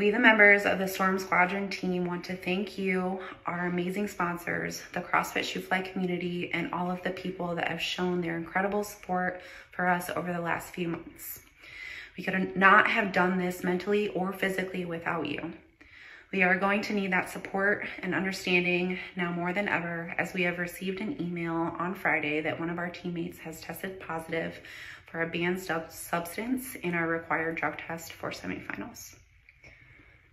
We, the members of the Storm Squadron team, want to thank you, our amazing sponsors, the CrossFit Shoofly community, and all of the people that have shown their incredible support for us over the last few months. We could not have done this mentally or physically without you. We are going to need that support and understanding now more than ever, as we have received an email on Friday that one of our teammates has tested positive for a banned substance in our required drug test for semifinals.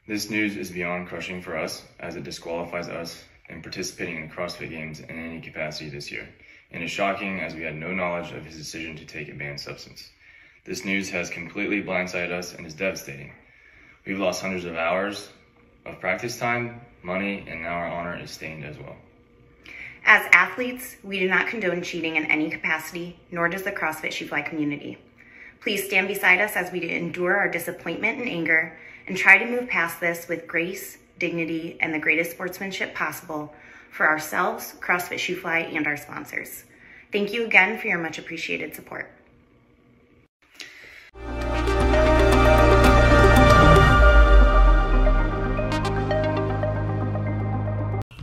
This news is beyond crushing for us, as it disqualifies us in participating in the CrossFit Games in any capacity this year, and is shocking as we had no knowledge of his decision to take a banned substance. This news has completely blindsided us and is devastating. We've lost hundreds of hours of practice time, money, and now our honor is stained as well. As athletes, we do not condone cheating in any capacity, nor does the CrossFit Shoofly community. Please stand beside us as we endure our disappointment and anger, and try to move past this with grace, dignity, and the greatest sportsmanship possible for ourselves, CrossFit Shoofly, and our sponsors. Thank you again for your much appreciated support.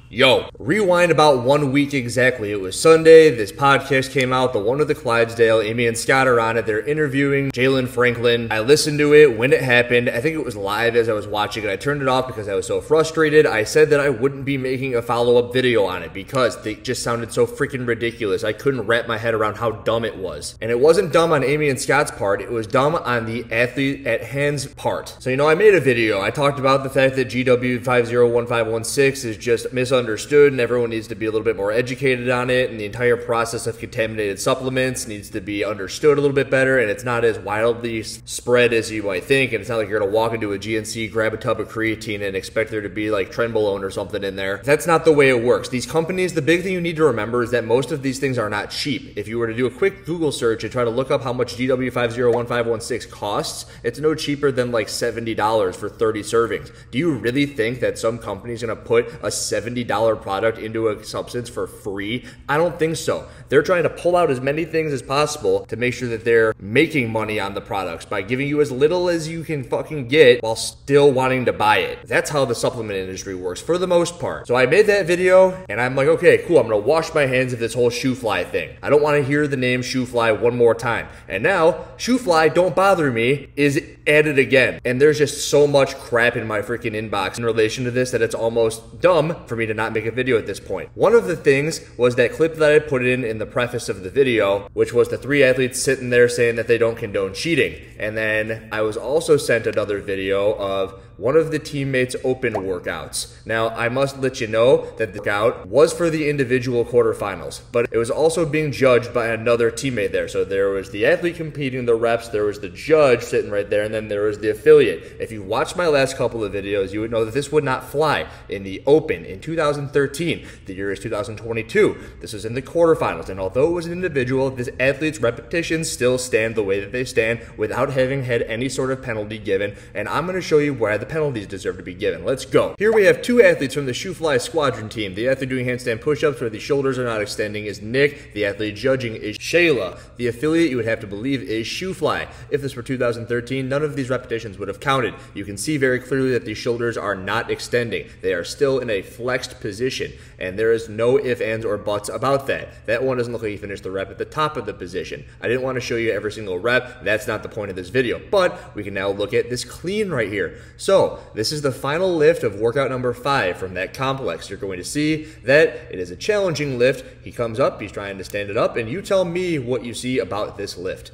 Yo, rewind about 1 week exactly. It was Sunday, this podcast came out, the one with the Clydesdale. Amy and Scott are on it. They're interviewing Jaylond Franklin. I listened to it when it happened. I think it was live as I was watching it. I turned it off because I was so frustrated. I said that I wouldn't be making a follow-up video on it because they just sounded so freaking ridiculous. I couldn't wrap my head around how dumb it was. And it wasn't dumb on Amy and Scott's part. It was dumb on the athlete at hand's part. So, I made a video. I talked about the fact that GW501516 is just misunderstood and everyone needs to be a little bit more educated on it, and the entire process of contaminated supplements needs to be understood a little bit better, and it's not as wildly spread as you might think, and it's not like you're going to walk into a GNC, grab a tub of creatine, and expect there to be like trenbolone or something in there. That's not the way it works. These companies, the big thing you need to remember is that most of these things are not cheap. If you were to do a quick Google search and try to look up how much GW501516 costs, it's no cheaper than like $70 for 30 servings. Do you really think that some company is going to put a $70 product into a substance for free? I don't think so. They're trying to pull out as many things as possible to make sure that they're making money on the products by giving you as little as you can fucking get while still wanting to buy it. That's how the supplement industry works for the most part. So I made that video and I'm like, okay, cool. I'm going to wash my hands of this whole Shoofly thing. I don't want to hear the name Shoofly one more time. And now Shoofly, don't bother me, is added again. And there's just so much crap in my freaking inbox in relation to this that it's almost dumb for me to not make a video at this point. One of the things was that clip that I put in the preface of the video, which was the three athletes sitting there saying that they don't condone cheating. And then I was also sent another video of one of the teammates' open workouts. Now, I must let you know that the workout was for the individual quarterfinals, but it was also being judged by another teammate there. So there was the athlete competing the reps, there was the judge sitting right there, and then there was the affiliate. If you watched my last couple of videos, you would know that this would not fly in the open in 2013. The year is 2022. This was in the quarterfinals, and although it was an individual, this athlete's repetitions still stand the way that they stand without having had any sort of penalty given, and I'm going to show you why the penalties deserve to be given. Let's go. Here we have two athletes from the Shoofly Squadron team. The athlete doing handstand push-ups where the shoulders are not extending is Nick. The athlete judging is Shayla. The affiliate, you would have to believe, is Shoofly. If this were 2013, none of these repetitions would have counted. You can see very clearly that the shoulders are not extending. They are still in a flexed position, and there is no ifs, ands, or buts about that. That one doesn't look like he finished the rep at the top of the position. I didn't want to show you every single rep. That's not the point of this video, but we can now look at this clean right here. So this is the final lift of workout number 5 from that complex. You're going to see that it is a challenging lift. He comes up, he's trying to stand it up, and you tell me what you see about this lift.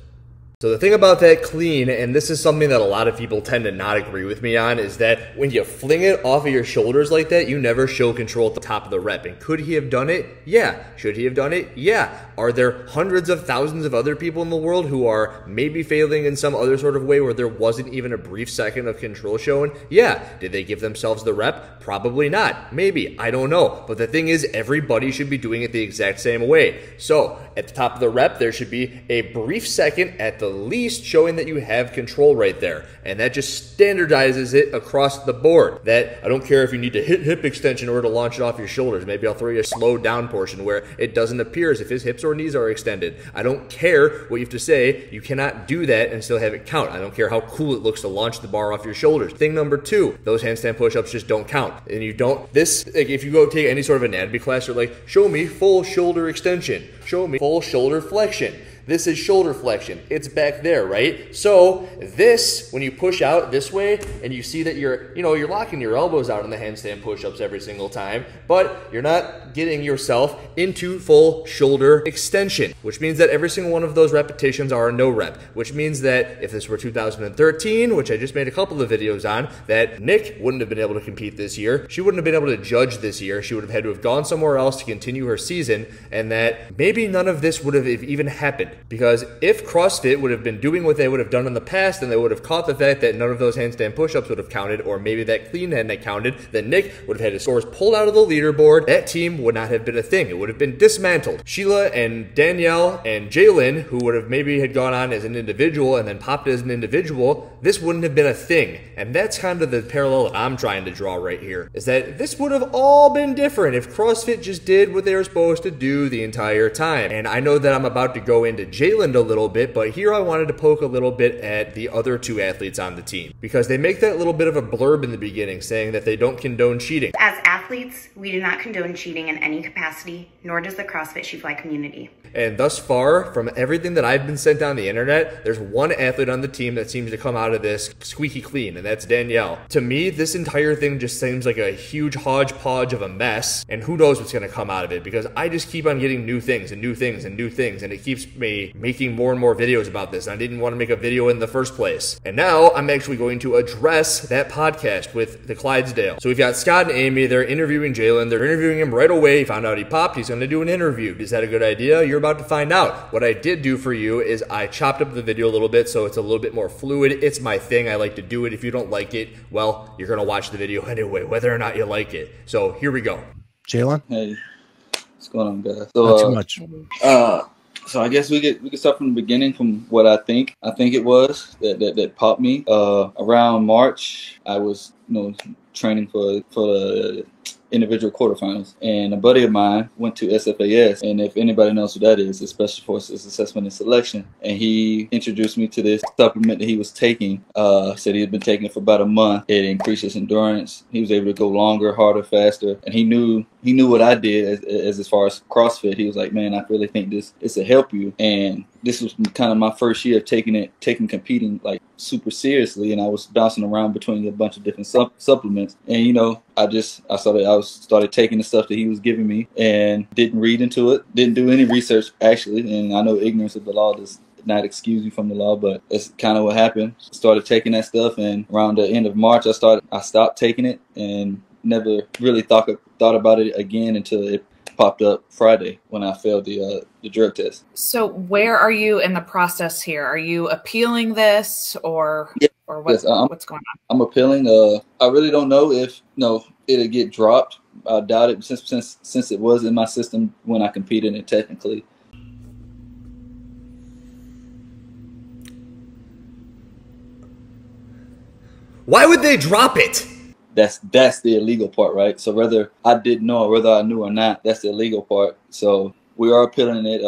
So the thing about that clean, and this is something that a lot of people tend to not agree with me on, is that when you fling it off of your shoulders like that, you never show control at the top of the rep. And could he have done it? Yeah. Should he have done it? Yeah. Are there hundreds of thousands of other people in the world who are maybe failing in some other sort of way where there wasn't even a brief second of control shown? Yeah. Did they give themselves the rep? Probably not. Maybe. I don't know. But the thing is, everybody should be doing it the exact same way. So at the top of the rep, there should be a brief second at the least showing that you have control right there. And that just standardizes it across the board. That I don't care if you need to hit hip extension in order to launch it off your shoulders. Maybe I'll throw you a slowed down portion where it doesn't appear as if his hips or knees are extended. I don't care what you have to say. You cannot do that and still have it count. I don't care how cool it looks to launch the bar off your shoulders. Thing number 2, those handstand push-ups just don't count. And you don't, this, like if you go take any sort of anatomy class, you're like, show me full shoulder extension. Show me full shoulder flexion. This is shoulder flexion. It's back there, right? So this, when you push out this way and you see that you're locking your elbows out in the handstand push-ups every single time, but you're not getting yourself into full shoulder extension, which means that every single one of those repetitions are a no rep, which means that if this were 2013, which I just made a couple of videos on, that Nick wouldn't have been able to compete this year. She wouldn't have been able to judge this year. She would have had to have gone somewhere else to continue her season, and that maybe none of this would have even happened. Because if CrossFit would have been doing what they would have done in the past, then they would have caught the fact that none of those handstand push-ups would have counted, or maybe that clean hadn't counted, then Nick would have had his scores pulled out of the leaderboard. That team would not have been a thing. It would have been dismantled. Sheila and Danielle and Jaylond, who would have maybe had gone on as an individual and then popped as an individual, this wouldn't have been a thing. And that's kind of the parallel that I'm trying to draw right here, is that this would have all been different if CrossFit just did what they were supposed to do the entire time. And I know that I'm about to go into Jaylond a little bit, but here I wanted to poke a little bit at the other 2 athletes on the team, because they make that little bit of a blurb in the beginning saying that they don't condone cheating. As athletes, we do not condone cheating in any capacity, nor does the CrossFit Shoofly community. And thus far, from everything that I've been sent down the internet, there's one athlete on the team that seems to come out of this squeaky clean, and that's Danielle. To me, this entire thing just seems like a huge hodgepodge of a mess, and who knows what's going to come out of it, because I just keep on getting new things and new things and new things, and it keeps me making more and more videos about this, and I didn't want to make a video in the first place. And now I'm actually going to address that podcast with the Clydesdale. So we've got Scott and Amy, they're interviewing Jaylond, they're interviewing him right away. He found out he popped, he's going to do an interview. Is that a good idea? You're about to find out. What I did do for you is I chopped up the video a little bit so it's a little bit more fluid. It's my thing, I like to do it. If you don't like it, well, you're going to watch the video anyway, whether or not you like it. So here we go. Jaylond? Hey, what's going on, guys? So, not too much. So I guess we could start from the beginning, from what I think it was that popped me. Around March, I was training for the individual quarterfinals, and a buddy of mine went to SFAS, and if anybody knows what that is, it's Special Forces Assessment and Selection, and he introduced me to this supplement that he was taking. Said he had been taking it for about a month. It increased his endurance. He was able to go longer, harder, faster, and he knew what I did as far as CrossFit. He was like, man, I really think this will help you. And this was kind of my first year of taking competing like super seriously, and I was bouncing around between a bunch of different supplements. And I started taking the stuff that he was giving me and didn't read into it, didn't do any research actually. And I know ignorance of the law does not excuse you from the law, but that's kind of what happened. I started taking that stuff, and around the end of March, I stopped taking it and never really thought about it again until it popped up Friday when I failed the drug test. So where are you in the process here? Are you appealing this or what's going on? I'm appealing. I really don't know if it'll get dropped. I doubt it since it was in my system when I competed in it technically. Why would they drop it? That's the illegal part, right? So whether I didn't know or whether I knew or not, that's the illegal part. So we are appealing it.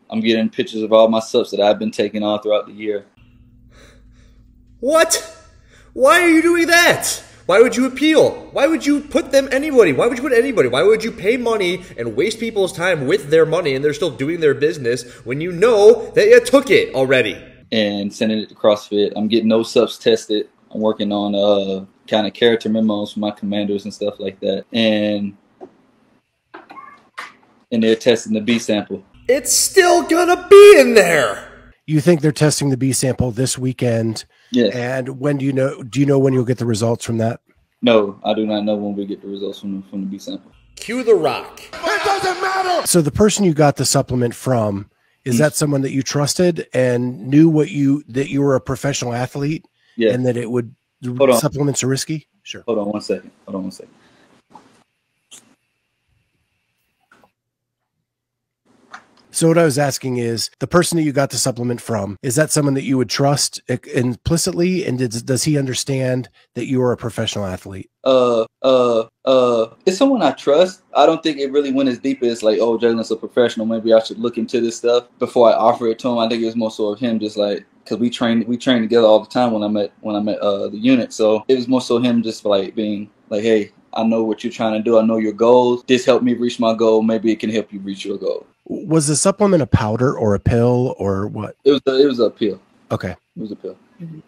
I'm getting pictures of all my subs that I've been taking all throughout the year. What? Why are you doing that? Why would you appeal? Why would you put anybody? Why would you put anybody? Why would you pay money and waste people's time with their money and they're still doing their business when you know that you took it already? And sending it to CrossFit. I'm getting those subs tested. I'm working on kind of character memos for my commanders and stuff like that. And they're testing the B sample. It's still gonna be in there. You think they're testing the B sample this weekend? Yes. And when do you know when you'll get the results from that? No, I do not know when we get the results from the B sample. Cue the rock. It doesn't matter. So the person you got the supplement from, is that someone that you trusted and knew that you were a professional athlete? Yeah. And that supplements are risky? Sure. Hold on one second. So what I was asking is, the person that you got the supplement from, is that someone that you would trust implicitly? And does he understand that you are a professional athlete? It's someone I trust. I don't think it really went as deep as like, oh, Jaylond's a professional, maybe I should look into this stuff before I offer it to him. I think it was more so of him just like, because we trained together all the time when I met the unit. So it was more so him just like being like, hey, I know what you're trying to do. I know your goals. This helped me reach my goal. Maybe it can help you reach your goal. Was the supplement a powder or a pill or what? It was a pill. Okay. It was a pill. Mm-hmm.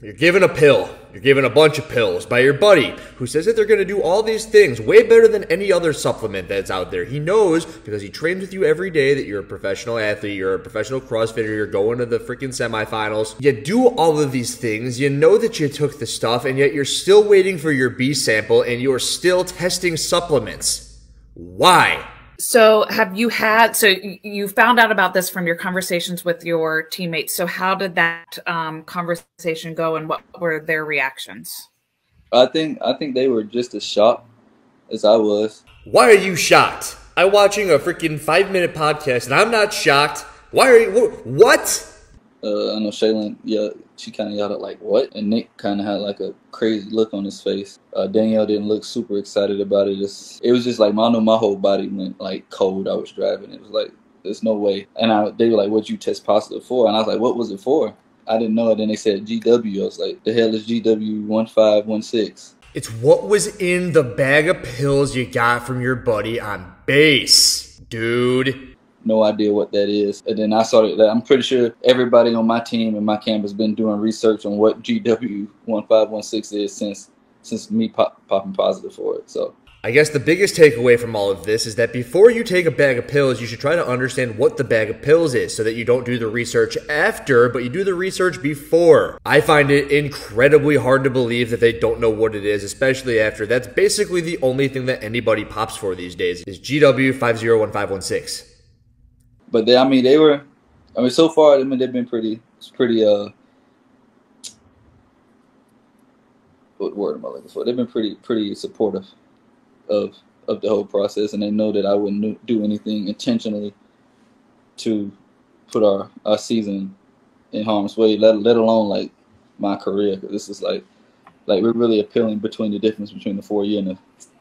You're given a pill. You're given a bunch of pills by your buddy who says that they're going to do all these things way better than any other supplement that's out there. He knows because he trains with you every day that you're a professional athlete, you're a professional CrossFitter, you're going to the freaking semifinals. You do all of these things. You know that you took the stuff, and yet you're still waiting for your B sample, and you're still testing supplements. Why? So you found out about this from your conversations with your teammates. So how did that conversation go, and what were their reactions? I think they were just as shocked as I was. Why are you shocked? I'm watching a freaking 5-minute podcast and I'm not shocked. Why are you, what? I know Jaylond, she kind of yelled out like, what? And Nick kind of had like a crazy look on his face. Danielle didn't look super excited about it. It was just like, I know my whole body went like cold. I was driving. It was like, there's no way. And they were like, what'd you test positive for? And I was like, what was it for? I didn't know it. Then they said GW. I was like, the hell is GW 1516? It's what was in the bag of pills you got from your buddy on base, dude. No idea what that is. And then I saw that I'm pretty sure everybody on my team and my camp has been doing research on what GW 1516 is since me popping positive for it. So I guess the biggest takeaway from all of this is that before you take a bag of pills, you should try to understand what the bag of pills is so that you don't do the research after, but you do the research before. I find it incredibly hard to believe that they don't know what it is, especially after that's basically the only thing that anybody pops for these days is GW 501516. But so far, they've been pretty, what word am I looking for? They've been pretty supportive of the whole process, and they know that I wouldn't do anything intentionally to put our season in harm's way, let alone like my career. Because this is like we're really appealing between the difference between the 4-year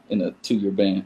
and a 2-year ban.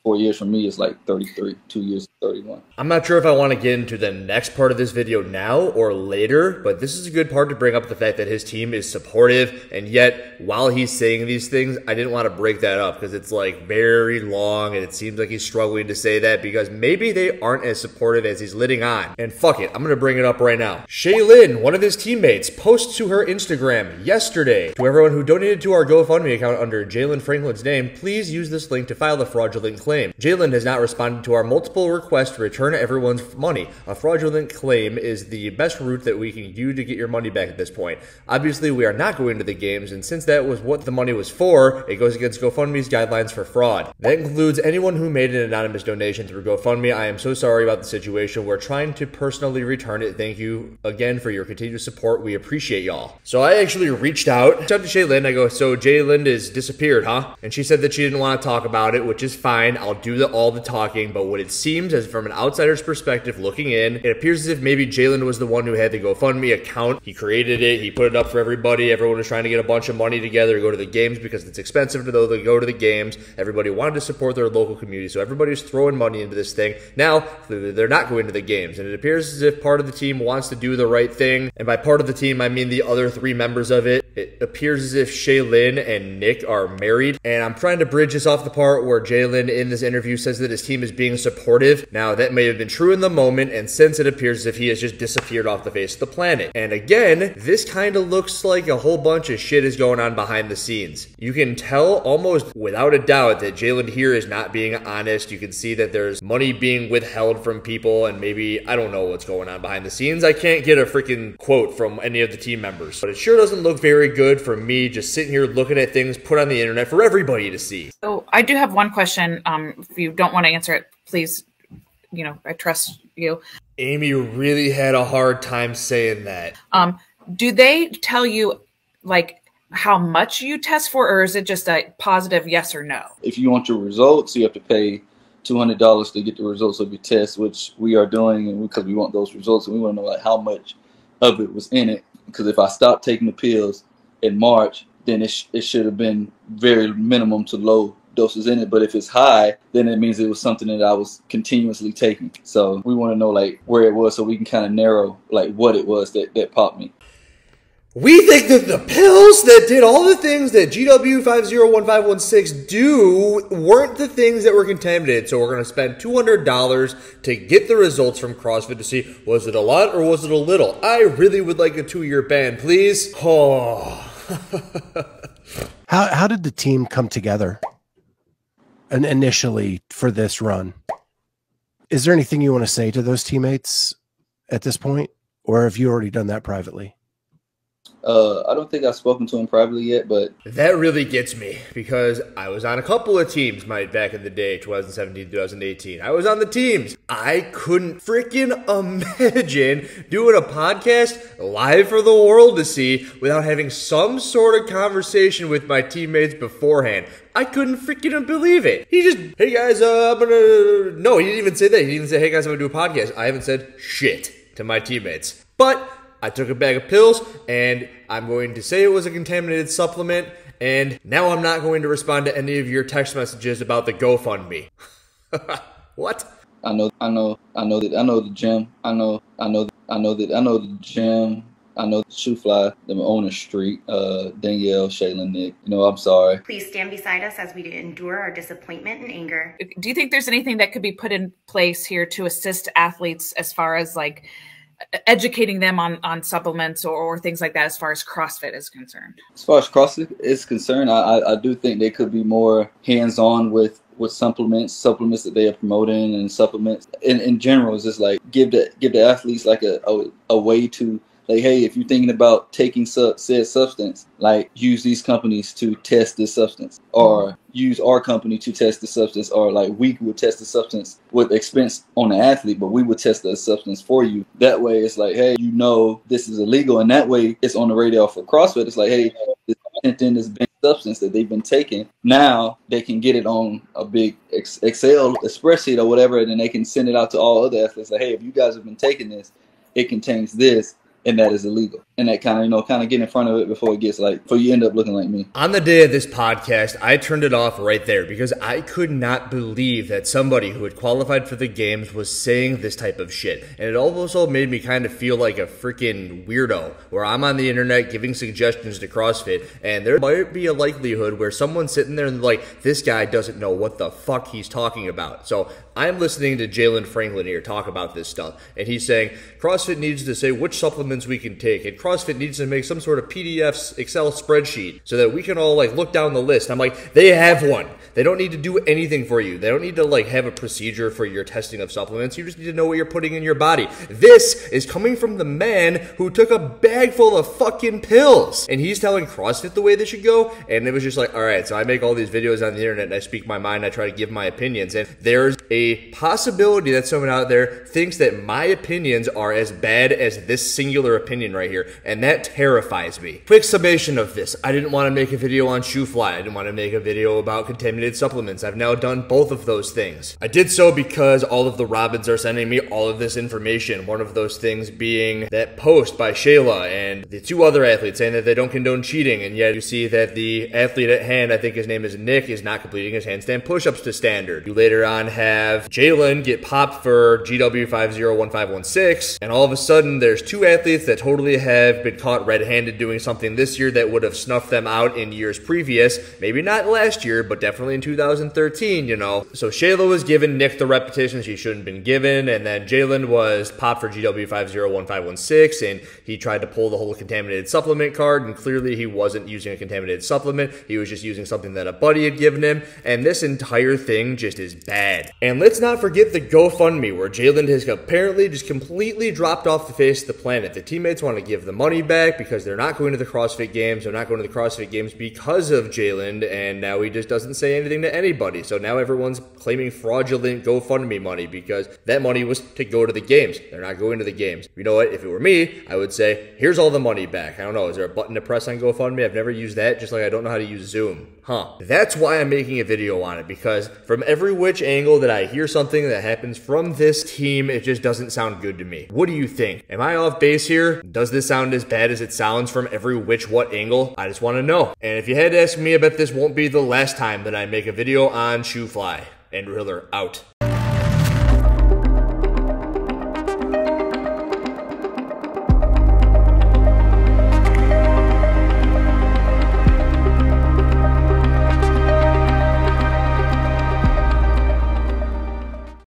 4 years for me is like 33, 2 years is 31. I'm not sure if I want to get into the next part of this video now or later, but this is a good part to bring up the fact that his team is supportive, and yet while he's saying these things, I didn't want to break that up because it's like very long and it seems like he's struggling to say that because maybe they aren't as supportive as he's letting on. And fuck it, I'm going to bring it up right now. Jaylond, one of his teammates, posts to her Instagram yesterday. To everyone who donated to our GoFundMe account under Jaylond Franklin's name, please use this link to file the fraudulent claim. Jaylond has not responded to our multiple requests to return everyone's money. A fraudulent claim is the best route that we can do to get your money back at this point. Obviously, we are not going to the games, and since that was what the money was for, it goes against GoFundMe's guidelines for fraud. That includes anyone who made an anonymous donation through GoFundMe. I am so sorry about the situation. We're trying to personally return it. Thank you again for your continued support. We appreciate y'all. So I actually reached out to Jaylond. I go, so Jaylond is disappeared, huh? And she said that she didn't want to talk about it, which is fine. I'll do all the talking, but what it seems as from an outsider's perspective looking in, it appears as if maybe Jaylond was the one who had the GoFundMe account. He created it, he put it up for everybody. Everyone was trying to get a bunch of money together to go to the games because it's expensive to go to the games. Everybody wanted to support their local community, so everybody's throwing money into this thing. Now, they're not going to the games, and it appears as if part of the team wants to do the right thing, and by part of the team, I mean the other 3 members of it. It appears as if Jaylond and Nick are married, and I'm trying to bridge this off the part where Jaylond in this interview says that his team is being supportive. Now, that may have been true in the moment, and since it appears as if he has just disappeared off the face of the planet. And again, this kind of looks like a whole bunch of shit is going on behind the scenes. You can tell almost without a doubt that Jaylond here is not being honest. You can see that there's money being withheld from people, and maybe, I don't know what's going on behind the scenes. I can't get a freaking quote from any of the team members, but it sure doesn't look very good for me just sitting here looking at things put on the internet for everybody to see. So I do have one question. If you don't want to answer it, please, I trust you. Amy really had a hard time saying that. Do they tell you like how much you test for, or is it just a positive yes or no? If you want your results, you have to pay $200 to get the results of your test, which we are doing, and because we want those results, and we want to know like how much of it was in it. Because if I stopped taking the pills in March, then it should have been very minimum to low doses in it. But if it's high, then it means it was something that I was continuously taking. So we want to know like where it was, so we can kind of narrow like what it was that popped me. We think that the pills that did all the things that GW501516 do weren't the things that were contaminated. So we're going to spend $200 to get the results from CrossFit to see, was it a lot or was it a little? I really would like a 2-year ban, please. Oh. How did the team come together initially for this run? Is there anything you want to say to those teammates at this point? Or have you already done that privately? I don't think I've spoken to him privately yet, but that really gets me because I was on a couple of teams back in the day, 2017, 2018. I was on the teams. I couldn't freaking imagine doing a podcast live for the world to see without having some sort of conversation with my teammates beforehand. I couldn't freaking believe it. He just, hey guys, I'm gonna... No, he didn't even say that. He didn't even say, hey guys, I'm gonna do a podcast. I haven't said shit to my teammates. But I took a bag of pills, and I'm going to say it was a contaminated supplement, and now I'm not going to respond to any of your text messages about the GoFundMe. What? I know the gym. I know the gym. I know the Shoofly, the owner street, Danielle, Jaylond, Nick. I'm sorry. Please stand beside us as we endure our disappointment and anger. Do you think there's anything that could be put in place here to assist athletes as far as like educating them on supplements or things like that as far as CrossFit is concerned? As far as CrossFit is concerned, I do think they could be more hands-on with supplements that they are promoting, and supplements in general is just like give the athletes like a way to, like, hey, if you're thinking about taking said substance, like use these companies to test this substance, or use our company to test the substance, or like we would test the substance with expense on the athlete, but we would test the substance for you. That way it's like, hey, this is illegal, and that way it's on the radar for CrossFit. It's like, hey, this content is banned substance that they've been taking. Now they can get it on a big Excel spreadsheet or whatever, and then they can send it out to all other athletes. Like, hey, if you guys have been taking this, it contains this, and that is illegal. And that kind of get in front of it before it gets before you end up looking like me. On the day of this podcast, I turned it off right there because I could not believe that somebody who had qualified for the games was saying this type of shit. And it also made me kind of feel like a freaking weirdo, where I'm on the internet giving suggestions to CrossFit, and there might be a likelihood where someone's sitting there and like, this guy doesn't know what the fuck he's talking about. So I'm listening to Jaylond Franklin here talk about this stuff, and he's saying CrossFit needs to say which supplements we can take, and CrossFit needs to make some sort of PDF Excel spreadsheet so that we can all look down the list. I'm like, they have one. They don't need to do anything for you. They don't need to have a procedure for your testing of supplements. You just need to know what you're putting in your body. This is coming from the man who took a bag full of fucking pills, and he's telling CrossFit the way they should go. And it was just like, all right, so I make all these videos on the internet and I speak my mind. I try to give my opinions, and there's a possibility that someone out there thinks that my opinions are as bad as this singular opinion right here, and that terrifies me. Quick summation of this. I didn't want to make a video on Shoofly. I didn't want to make a video about contaminated supplements. I've now done both of those things. I did so because all of the Robins are sending me all of this information. One of those things being that post by Shayla and the two other athletes saying that they don't condone cheating, and yet you see that the athlete at hand, I think his name is Nick, is not completing his handstand push-ups to standard. You later on have Jaylond get popped for GW501516, and all of a sudden there's two athletes that totally have been caught red-handed doing something this year that would have snuffed them out in years previous. Maybe not last year, but definitely in 2013, So Shayla was given Nick the repetitions she shouldn't have been given, and then Jaylond was popped for GW501516, and he tried to pull the whole contaminated supplement card, and clearly he wasn't using a contaminated supplement. He was just using something that a buddy had given him, and this entire thing just is bad. And let's not forget the GoFundMe, where Jaylond has apparently just completely dropped off the face of the planet. The teammates want to give the money back because they're not going to the CrossFit Games. They're not going to the CrossFit Games because of Jaylond, and now he just doesn't say anything to anybody. So now everyone's claiming fraudulent GoFundMe money because that money was to go to the games. They're not going to the games. You know what? If it were me, I would say, here's all the money back. I don't know. Is there a button to press on GoFundMe? I've never used that, just like I don't know how to use Zoom. That's why I'm making a video on it, because from every which angle that I hear something that happens from this team, it just doesn't sound good to me. What do you think? Am I off base here? Does this sound as bad as it sounds from every which what angle? I just want to know. And if you had to ask me, I bet this won't be the last time that I make a video on Shoofly. And Riller out.